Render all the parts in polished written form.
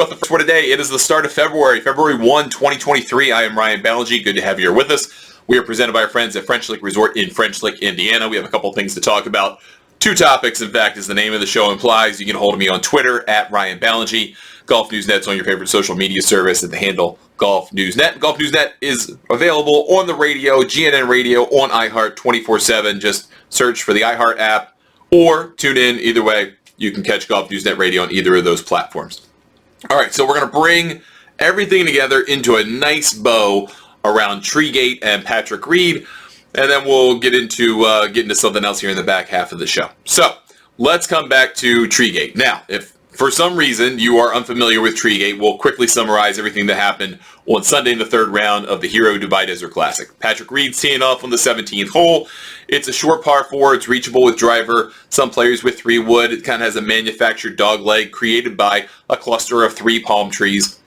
up the first one today. It is the start of February 1, 2023. I am Ryan Ballingy. Good to have you here with us. We are presented by our friends at French Lick Resort in French Lick, Indiana. We have a couple things to talk about. Two topics, in fact, as the name of the show implies. You can hold me on Twitter at Ryan Ballingy. Golf News Net's on your favorite social media service at the handle Golf News Net. Golf News Net is available on the radio, GNN Radio, on iHeart 24/7. Just search for the iHeart app or tune in. Either way, you can catch Golf News Net Radio on either of those platforms. All right, so we're going to bring everything together into a nice bow around Treegate and Patrick Reed, and then we'll get into something else here in the back half of the show. So let's come back to Treegate. Now, if for some reason you are unfamiliar with Treegate, we'll quickly summarize everything that happened on Sunday in the third round of the Hero Dubai Desert Classic. Patrick Reed's teeing off on the 17th hole. It's a short par 4. It's reachable with driver. Some players with 3 wood. It kind of has a manufactured dog leg created by a cluster of 3 palm trees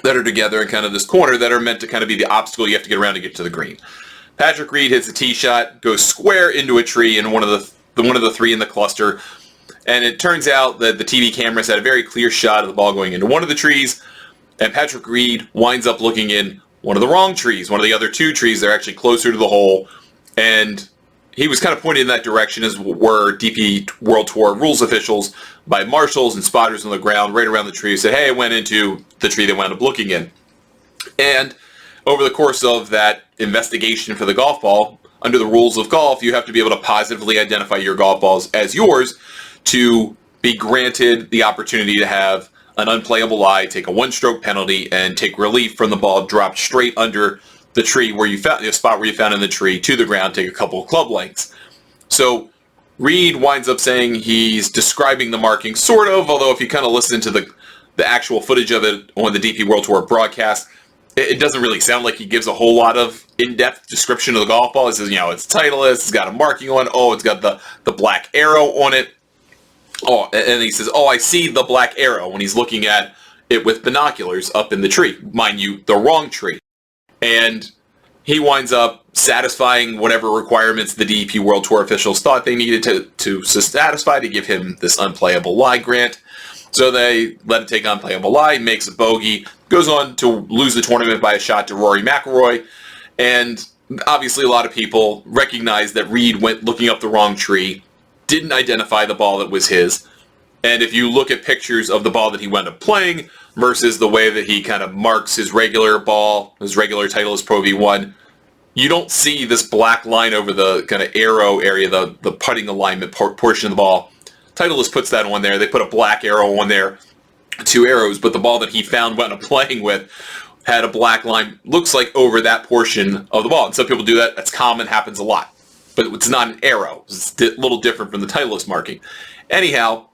that are together in kind of this corner that are meant to kind of be the obstacle you have to get around to get to the green. Patrick Reed hits a tee shot, goes square into a tree in one of the 3 in the cluster. And it turns out that the TV cameras had a very clear shot of the ball going into one of the trees, and Patrick Reed winds up looking in one of the wrong trees, one of the other 2 trees. They're actually closer to the hole, and he was kind of pointed in that direction, as were DP World Tour rules officials by marshals and spotters on the ground right around the tree, said, hey, I went into the tree they wound up looking in. And over the course of that investigation for the golf ball, under the rules of golf, you have to be able to positively identify your golf balls as yours to be granted the opportunity to have an unplayable lie, take a 1-stroke penalty, and take relief from the ball dropped straight under the tree where you found the spot where you found in the tree to the ground, take a couple of club lengths. So Reed winds up saying he's describing the marking, sort of, although if you kind of listen to the actual footage of it on the DP World Tour broadcast, it doesn't really sound like he gives a whole lot of in-depth description of the golf ball. He says, it's Titleist, it's got a marking on it, it's got the black arrow on it. Oh, and he says, I see the black arrow when he's looking at it with binoculars up in the tree. Mind you, the wrong tree. And he winds up satisfying whatever requirements the DP World Tour officials thought they needed to satisfy to give him this unplayable lie grant. So they let him take unplayable lie, makes a bogey, goes on to lose the tournament by a shot to Rory McIlroy. And obviously a lot of people recognize that Reed went looking up the wrong tree, didn't identify the ball that was his. And if you look at pictures of the ball that he wound up playing versus the way that he kind of marks his regular ball, his regular Titleist Pro V1, you don't see this black line over the kind of arrow area, the putting alignment portion of the ball. Titleist puts that on there. They put a black arrow on there, 2 arrows, but the ball that he found wound up playing with had a black line, looks like over that portion of the ball. And some people do that. That's common, happens a lot. But it's not an arrow. It's a little different from the Titleist marking. Anyhow,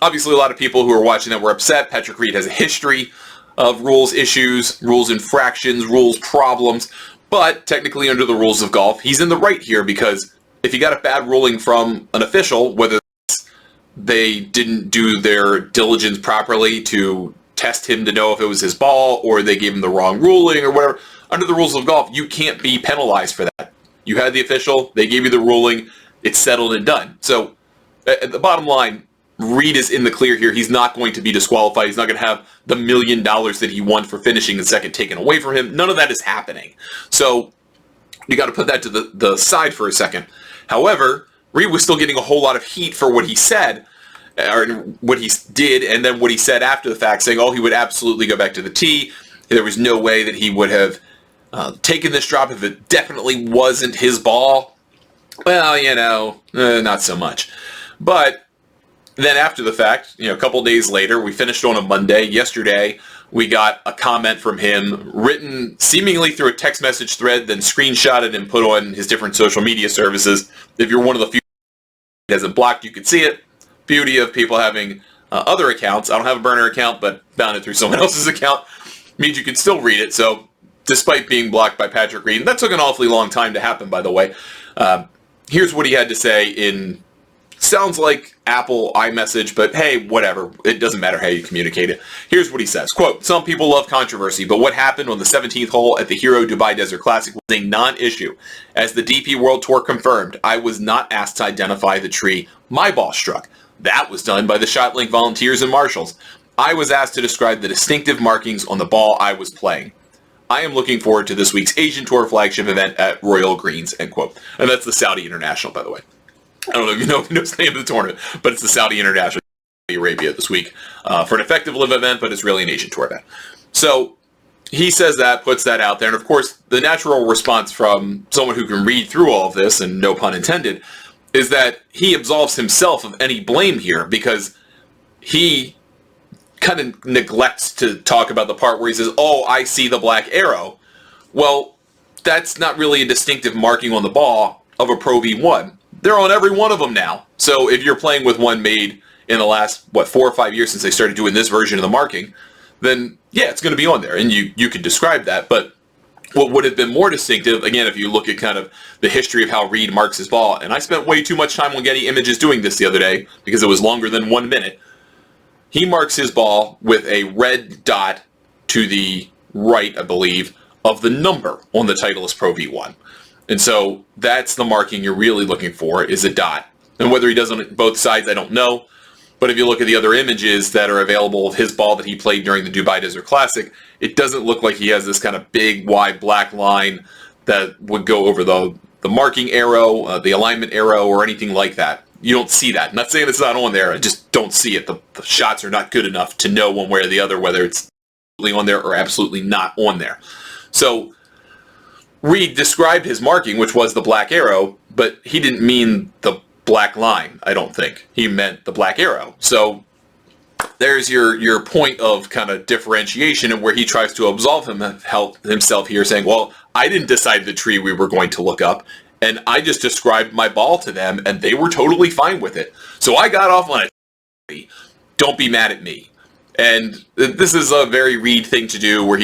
obviously a lot of people who are watching that were upset. Patrick Reed has a history of rules issues, rules infractions, rules problems. But technically under the rules of golf, he's in the right here, because if you got a bad ruling from an official, whether they didn't do their diligence properly to test him to know if it was his ball, or they gave him the wrong ruling or whatever, under the rules of golf, you can't be penalized for that. You had the official, they gave you the ruling, it's settled and done. So, at the bottom line, Reed is in the clear here. He's not going to be disqualified. He's not going to have the $1 million that he won for finishing in second taken away from him. None of that is happening. So, you got to put that to the side for a second. However, Reed was still getting a whole lot of heat for what he said, or what he did, and then what he said after the fact, saying, he would absolutely go back to the tee. There was no way that he would have taken this drop if it definitely wasn't his ball. Well, not so much. But then after the fact, a couple days later, we finished on a Monday. Yesterday, we got a comment from him written seemingly through a text message thread, then screenshotted and put on his different social media services. If you're one of the few that hasn't blocked, you could see it. Beauty of people having other accounts. I don't have a burner account, but found it through someone else's account. Means you can still read it. So despite being blocked by Patrick Reed, and that took an awfully long time to happen, by the way. Here's what he had to say in, sounds like Apple iMessage, but hey, whatever. It doesn't matter how you communicate it. Here's what he says. Quote, some people love controversy, but what happened on the 17th hole at the Hero Dubai Desert Classic was a non-issue. As the DP World Tour confirmed, I was not asked to identify the tree my ball struck. That was done by the ShotLink volunteers and marshals. I was asked to describe the distinctive markings on the ball I was playing. I am looking forward to this week's Asian Tour flagship event at Royal Greens, end quote. And that's the Saudi International, by the way. I don't know if you know the name of the tournament, but it's the Saudi International, Saudi Arabia this week for an effective LIV event, but it's really an Asian Tour event. So he says that, puts that out there, and of course, the natural response from someone who can read through all of this, and no pun intended, is that he absolves himself of any blame here because he kind of neglects to talk about the part where he says, oh, I see the black arrow. Well, that's not really a distinctive marking on the ball of a Pro V1. They're on every one of them now. So if you're playing with one made in the last, 4 or 5 years since they started doing this version of the marking, then yeah, it's going to be on there, and you could describe that. But what would have been more distinctive, again, if you look at kind of the history of how Reed marks his ball, and I spent way too much time on Getty Images doing this the other day because it was longer than 1 minute. He marks his ball with a red dot to the right, I believe, of the number on the Titleist Pro V1. And so that's the marking you're really looking for, is a dot. And whether he does it on both sides, I don't know. But if you look at the other images that are available of his ball that he played during the Dubai Desert Classic, it doesn't look like he has this kind of big, wide black line that would go over the marking arrow, the alignment arrow, or anything like that. You don't see that. I'm not saying it's not on there. I just don't see it. The shots are not good enough to know one way or the other whether it's absolutely on there or absolutely not on there. So Reed described his marking, which was the black arrow, but he didn't mean the black line, I don't think. He meant the black arrow. So there's your point of kind of differentiation and where he tries to absolve himself here, saying, well, I didn't decide the tree we were going to look up, and I just described my ball to them, and they were totally fine with it. So I got off on a tree. Don't be mad at me. And this is a very Reed thing to do where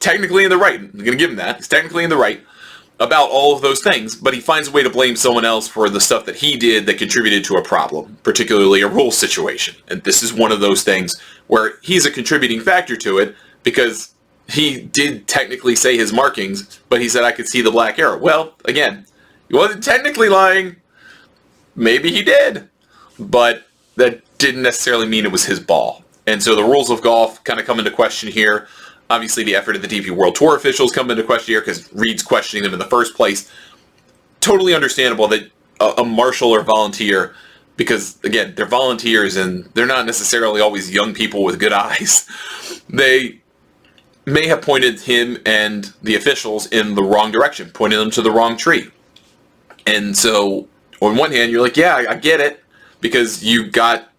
technically in the right. I'm going to give him that. He's technically in the right about all of those things, but he finds a way to blame someone else for the stuff that he did that contributed to a problem, particularly a rule situation. And this is one of those things where he's a contributing factor to it because he did technically say his markings, but he said, I could see the black arrow. Well, again, he wasn't technically lying. Maybe he did, but that didn't necessarily mean it was his ball. And so the rules of golf kind of come into question here. Obviously, the effort of the DP World Tour officials come into question here because Reed's questioning them in the first place. Totally understandable that a marshal or volunteer, because, again, they're volunteers and they're not necessarily always young people with good eyes. They may have pointed him and the officials in the wrong direction, pointed them to the wrong tree. And so, on one hand, you're like, yeah, I get it, because you got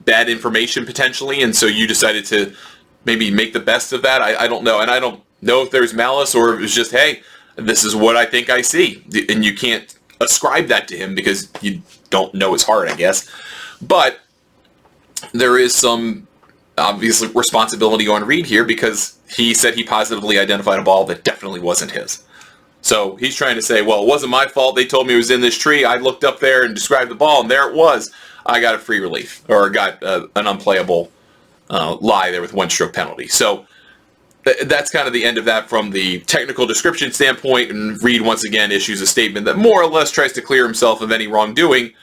bad information potentially, and so you decided to maybe make the best of that. I don't know. And I don't know if there's malice or if it's just, hey, this is what I think I see. And you can't ascribe that to him because you don't know his heart, I guess. But there is some, obviously, responsibility on Reed here because he said he positively identified a ball that definitely wasn't his. So he's trying to say, well, it wasn't my fault. They told me it was in this tree. I looked up there and described the ball, and there it was. I got a free relief, or got an unplayable lie there with 1-stroke penalty. So that's kind of the end of that from the technical description standpoint, and Reed once again issues a statement that more or less tries to clear himself of any wrongdoing,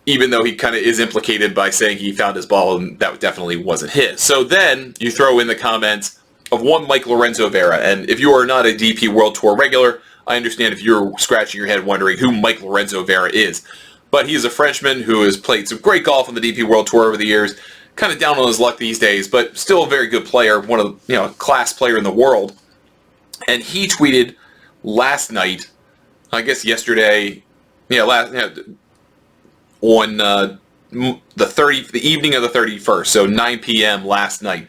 even though he kind of is implicated by saying he found his ball and that definitely wasn't his. So then you throw in the comments of one Mike Lorenzo Vera, and if you are not a DP World Tour regular, I understand if you're scratching your head wondering who Mike Lorenzo Vera is. But he is a Frenchman who has played some great golf on the DP World Tour over the years, kind of down on his luck these days, but still a very good player, one of the, class player in the world. And he tweeted last night, I guess yesterday, on the evening of the 31st, so 9 p.m. last night,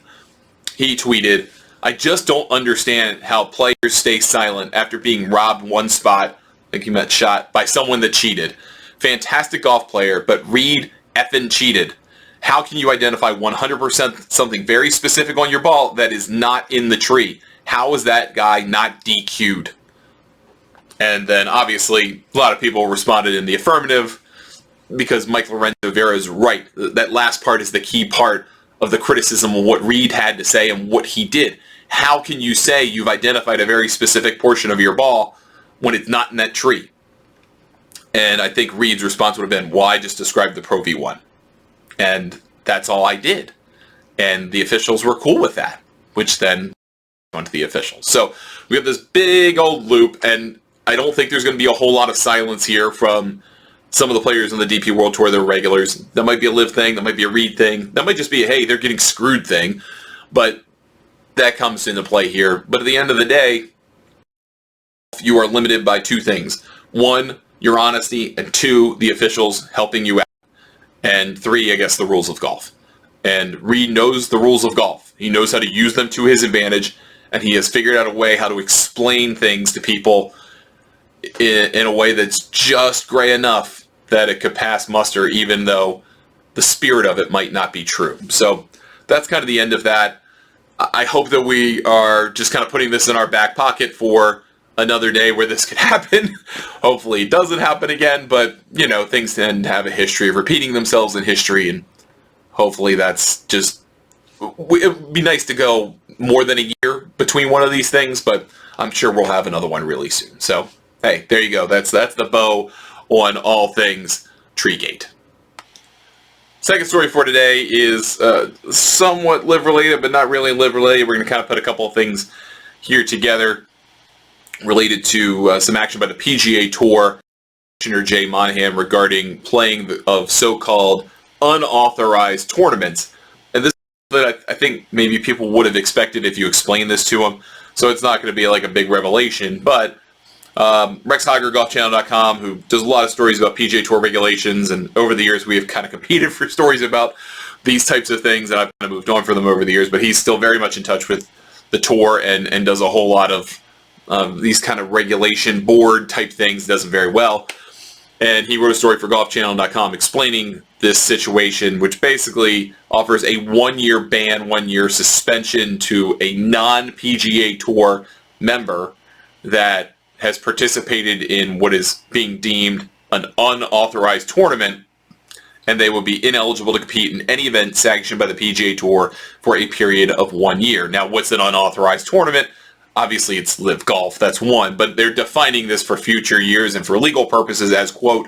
he tweeted, I just don't understand how players stay silent after being robbed one spot, I think he meant shot, by someone that cheated. Fantastic golf player, but Reed effing cheated. How can you identify 100% something very specific on your ball that is not in the tree? How is that guy not DQ'd? And then, obviously, a lot of people responded in the affirmative because Mike Lorenzo Vera is right. That last part is the key part of the criticism of what Reed had to say and what he did. How can you say you've identified a very specific portion of your ball when it's not in that tree? And I think Reed's response would have been, well, I just described the Pro V1. And that's all I did. And the officials were cool with that, which then went to the officials. So we have this big old loop, and I don't think there's going to be a whole lot of silence here from some of the players on the DP World Tour. They're regulars. That might be a LIV thing. That might be a Reed thing. That might just be a, hey, they're getting screwed thing. But that comes into play here. But at the end of the day, you are limited by two things. One, your honesty, and two, the officials helping you out. And three, I guess, the rules of golf. And Reed knows the rules of golf. He knows how to use them to his advantage, and he has figured out a way how to explain things to people in a way that's just gray enough that it could pass muster, even though the spirit of it might not be true. So that's kind of the end of that. I hope that we are just kind of putting this in our back pocket for another day where this could happen. Hopefully it doesn't happen again, but, you know, things tend to have a history of repeating themselves in history, and hopefully that's just... It would be nice to go more than a year between one of these things, but I'm sure we'll have another one really soon. So, hey, there you go. That's the bow on all things Treegate. Second story for today is somewhat LIV related, but not really LIV related. We're going to kind of put a couple of things here together related to some action by the PGA Tour. Commissioner Jay Monahan regarding playing of so-called unauthorized tournaments. And this is that I think maybe people would have expected if you explained this to them. So it's not going to be like a big revelation, but Rex Hager, golfchannel.com, who does a lot of stories about PGA Tour regulations, and over the years we have kind of competed for stories about these types of things, and I've kind of moved on from them over the years, but he's still very much in touch with the tour and does a whole lot of these kind of regulation board type things, does them very well. And he wrote a story for golfchannel.com explaining this situation, which basically offers a 1-year ban, 1-year suspension to a non-PGA Tour member that has participated in what is being deemed an unauthorized tournament, and they will be ineligible to compete in any event sanctioned by the PGA Tour for a period of 1 year. Now, what's an unauthorized tournament? Obviously, it's LIV Golf, that's one, but they're defining this for future years and for legal purposes as, quote,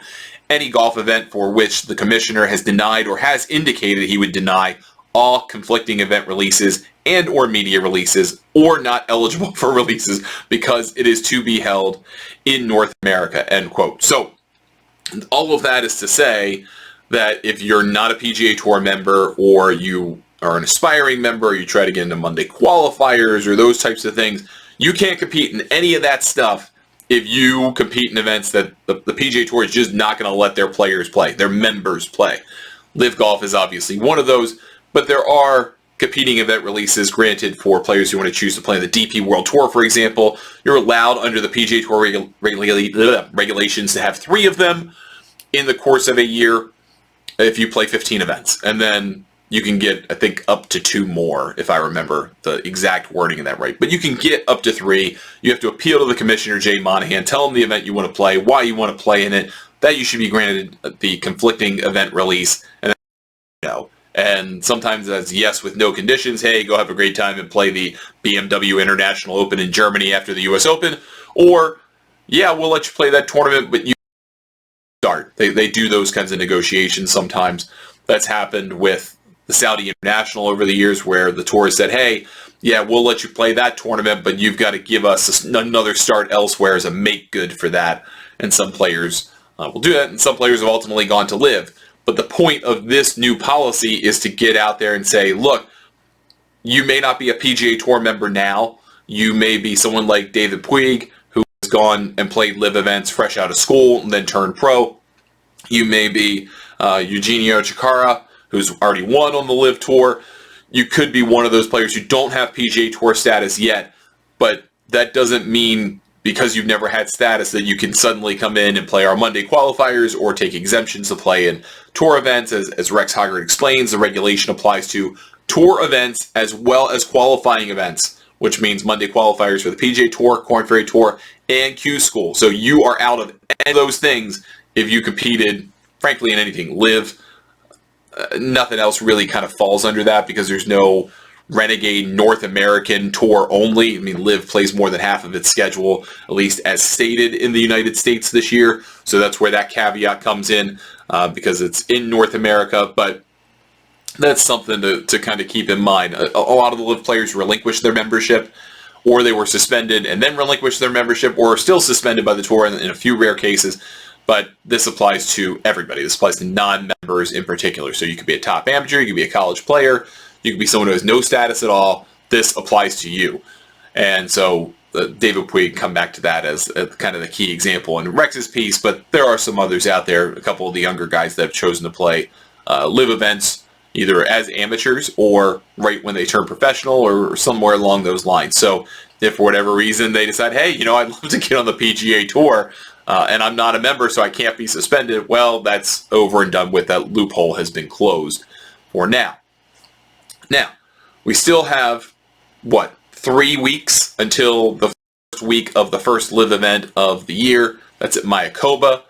any golf event for which the commissioner has denied or has indicated he would deny all conflicting event releases and or media releases, or not eligible for releases because it is to be held in North America, end quote. So all of that is to say that if you're not a PGA Tour member, or you are an aspiring member, or you try to get into Monday qualifiers or those types of things, you can't compete in any of that stuff if you compete in events that the PGA Tour is just not going to let their players play, their members play. LIV Golf is obviously one of those, but there are competing event releases granted for players who want to choose to play in the DP World Tour, for example. You're allowed under the PGA Tour regulations to have 3 of them in the course of a year if you play 15 events. And then you can get, I think, up to 2 more, if I remember the exact wording of that right. But you can get up to 3. You have to appeal to the Commissioner, Jay Monahan, tell him the event you want to play, why you want to play in it, that you should be granted the conflicting event release, and then, you know. And sometimes that's yes with no conditions. Hey, go have a great time and play the BMW International Open in Germany after the US Open. Or, yeah, we'll let you play that tournament, but you start. They do those kinds of negotiations sometimes. That's happened with the Saudi International over the years, where the tour said, hey, yeah, we'll let you play that tournament, but you've got to give us another start elsewhere as a make good for that. And some players will do that, and some players have ultimately gone to LIV. But the point of this new policy is to get out there and say, look, you may not be a PGA Tour member now. You may be someone like David Puig, who has gone and played LIV events fresh out of school and then turned pro. You may be Eugenio Chacarra, who's already won on the LIV Tour. You could be one of those players who don't have PGA Tour status yet, but that doesn't mean because you've never had status that you can suddenly come in and play our Monday qualifiers or take exemptions to play in tour events. As Rex Hager explains, the regulation applies to tour events as well as qualifying events, which means Monday qualifiers for the PGA Tour, Korn Ferry Tour, and Q School. So you are out of any of those things if you competed, frankly, in anything. LIV, nothing else really kind of falls under that because there's no Renegade North American Tour only. I mean, LIV plays more than half of its schedule, at least as stated in the United States this year. So that's where that caveat comes in because it's in North America. But that's something to kind of keep in mind. A lot of the LIV players relinquished their membership, or they were suspended and then relinquished their membership, or are still suspended by the tour in a few rare cases. But this applies to everybody. This applies to non-members in particular. So you could be a top amateur, you could be a college player, you could be someone who has no status at all. This applies to you. And so David Puig come back to that as kind of the key example in Rex's piece, but there are some others out there, a couple of the younger guys that have chosen to play LIV events either as amateurs or right when they turn professional or somewhere along those lines. So if for whatever reason they decide, hey, I'd love to get on the PGA Tour and I'm not a member so I can't be suspended, well, that's over and done with. That loophole has been closed for now. Now, we still have, 3 weeks until the first week of the first LIV event of the year. That's at Mayakoba.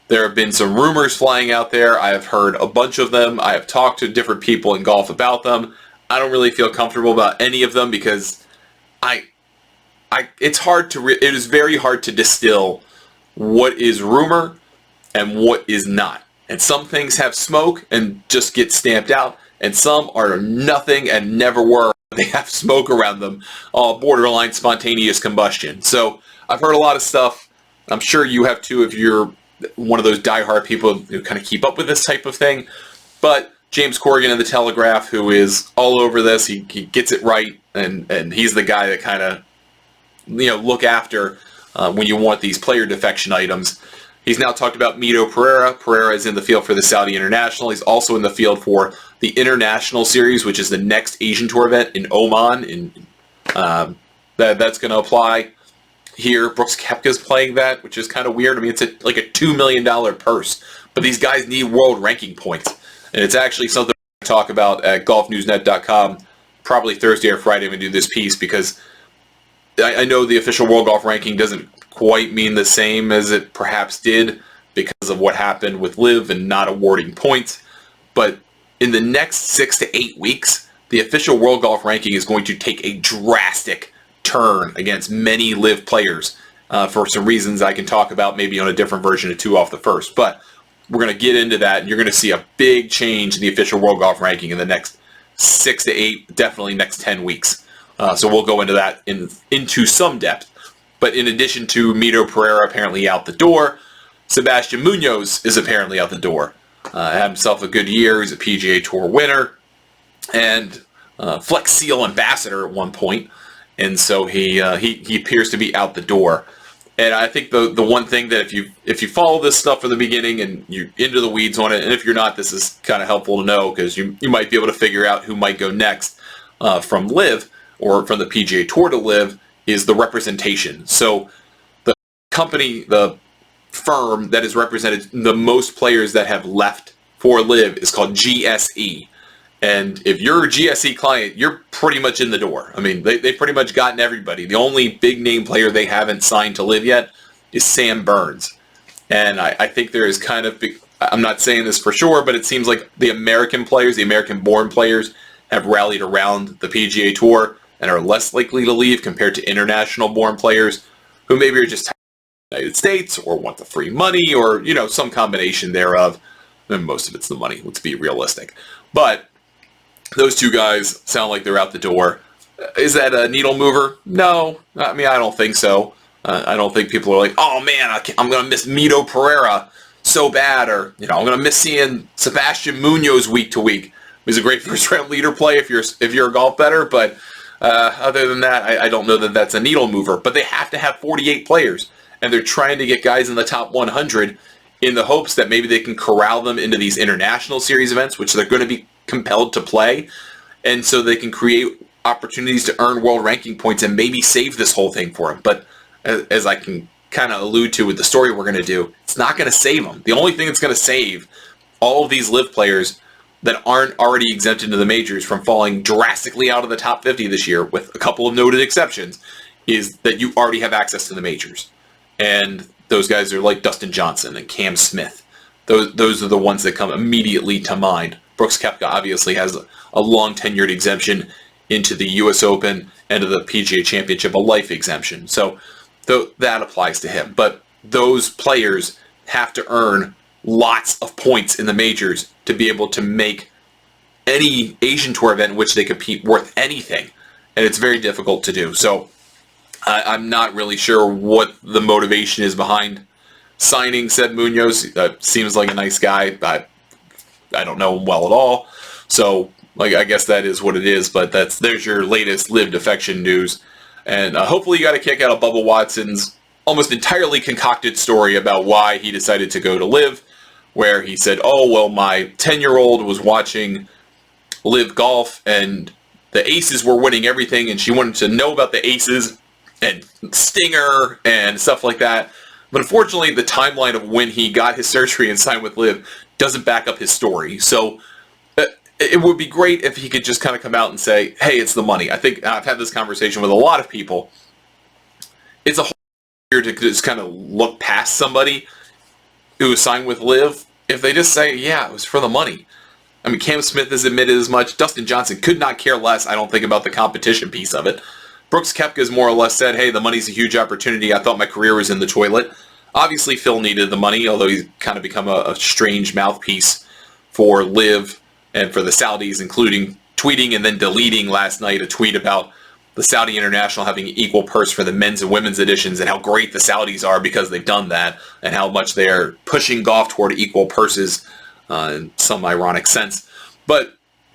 There have been some rumors flying out there. I have heard a bunch of them. I have talked to different people in golf about them. I don't really feel comfortable about any of them because it's hard to, it is very hard to distill what is rumor and what is not. And some things have smoke and just get stamped out, and some are nothing and never were. They have smoke around them, borderline spontaneous combustion. So I've heard a lot of stuff. I'm sure you have too if you're one of those diehard people who kind of keep up with this type of thing. But James Corrigan of the Telegraph, who is all over this, he gets it right, and he's the guy that kind of look after when you want these player defection items. He's now talked about Mito Pereira. Pereira is in the field for the Saudi International. He's also in the field for the International Series, which is the next Asian Tour event in Oman. That's going to apply here. Brooks Koepka's playing that, which is kind of weird. I mean, it's like a $2 million purse, but these guys need world ranking points. And it's actually something we're going to talk about at golfnewsnet.com probably Thursday or Friday when we do this piece, because I know the official World Golf Ranking doesn't quite mean the same as it perhaps did because of what happened with LIV and not awarding points. But in the next 6 to 8 weeks, the official World Golf Ranking is going to take a drastic turn against many LIV players for some reasons I can talk about maybe on a different version of 2 Off the First. But we're going to get into that, and you're going to see a big change in the official World Golf Ranking in the next 6 to 8, definitely next 10 weeks. So we'll go into that into some depth. But in addition to Mito Pereira apparently out the door, Sebastian Munoz is apparently out the door. Had himself a good year. He's a PGA Tour winner and Flex Seal ambassador at one point. And so he appears to be out the door. And I think the one thing that if you follow this stuff from the beginning and you're into the weeds on it, and if you're not, this is kind of helpful to know because you might be able to figure out who might go next from LIV or from the PGA Tour to LIV, is the representation. So the company, the firm that has represented the most players that have left for LIV is called GSE. And if you're a GSE client, you're pretty much in the door. I mean, they've pretty much gotten everybody. The only big name player they haven't signed to LIV yet is Sam Burns. And I think there is kind of, I'm not saying this for sure, but it seems like the American players, the American-born players, have rallied around the PGA Tour and are less likely to leave compared to international-born players who maybe are just in the United States or want the free money or, some combination thereof. And most of it's the money, let's be realistic. But those two guys sound like they're out the door. Is that a needle mover? No. I mean, I don't think so. I don't think people are like, oh man, I'm going to miss Mito Pereira so bad, or, I'm going to miss seeing Sebastian Munoz week to week. He's a great first-round leader play if you're a golf bettor, but other than that, I don't know that that's a needle mover. But they have to have 48 players, and they're trying to get guys in the top 100 in the hopes that maybe they can corral them into these international series events, which they're going to be compelled to play, and so they can create opportunities to earn world ranking points and maybe save this whole thing for them. But as I can kind of allude to with the story we're going to do, it's not going to save them. The only thing that's going to save all of these LIV players that aren't already exempted into the majors from falling drastically out of the top 50 this year, with a couple of noted exceptions, is that you already have access to the majors. And those guys are like Dustin Johnson and Cam Smith. Those are the ones that come immediately to mind. Brooks Koepka obviously has a long tenured exemption into the U.S. Open and to the PGA Championship, a life exemption. So that applies to him. But those players have to earn lots of points in the majors to be able to make any Asian Tour event in which they compete worth anything, and it's very difficult to do. So I'm not really sure what the motivation is behind signing said Munoz. Seems like a nice guy. I don't know him well at all, so I guess that is what it is. But there's your latest LIV defection news, and hopefully you got a kick out of Bubba Watson's almost entirely concocted story about why he decided to go to LIV, where he said, "Oh well, my 10-year-old was watching LIV golf and the aces were winning everything, and she wanted to know about the aces and Stinger and stuff like that." But unfortunately, the timeline of when he got his surgery and signed with LIV doesn't back up his story. So it would be great if he could just kind of come out and say, "Hey, it's the money." I think I've had this conversation with a lot of people. It's a whole year to just kind of look past somebody who signed with LIV if they just say, "Yeah, it was for the money." I mean, Cam Smith has admitted as much. Dustin Johnson could not care less, I don't think, about the competition piece of it. Brooks Koepka's more or less said, "Hey, the money's a huge opportunity. I thought my career was in the toilet." Obviously, Phil needed the money, although he's kind of become a strange mouthpiece for LIV and for the Saudis, including tweeting and then deleting last night a tweet about the Saudi International having an equal purse for the men's and women's editions and how great the Saudis are because they've done that and how much they're pushing golf toward equal purses in some ironic sense. But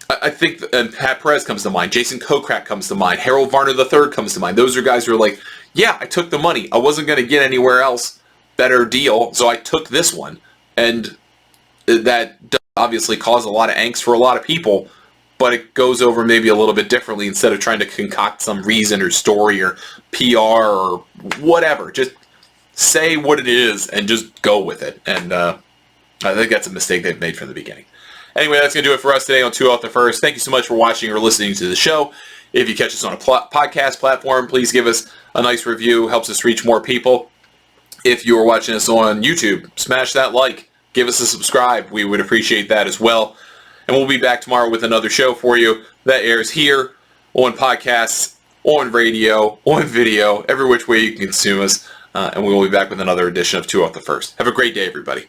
I think Pat Perez comes to mind. Jason Kokrak comes to mind. Harold Varner III comes to mind. Those are guys who are like, "Yeah, I took the money. I wasn't going to get anywhere else better deal, so I took this one." And that does obviously cause a lot of angst for a lot of people, but it goes over maybe a little bit differently instead of trying to concoct some reason or story or PR or whatever. Just say what it is and just go with it. And I think that's a mistake they've made from the beginning. Anyway, that's going to do it for us today on 2 Off the First. Thank you so much for watching or listening to the show. If you catch us on a podcast platform, please give us a nice review. Helps us reach more people. If you are watching us on YouTube, smash that like. Give us a subscribe. We would appreciate that as well. And we'll be back tomorrow with another show for you that airs here on podcasts, on radio, on video, every which way you can consume us. And we will be back with another edition of 2 Off the First. Have a great day, everybody.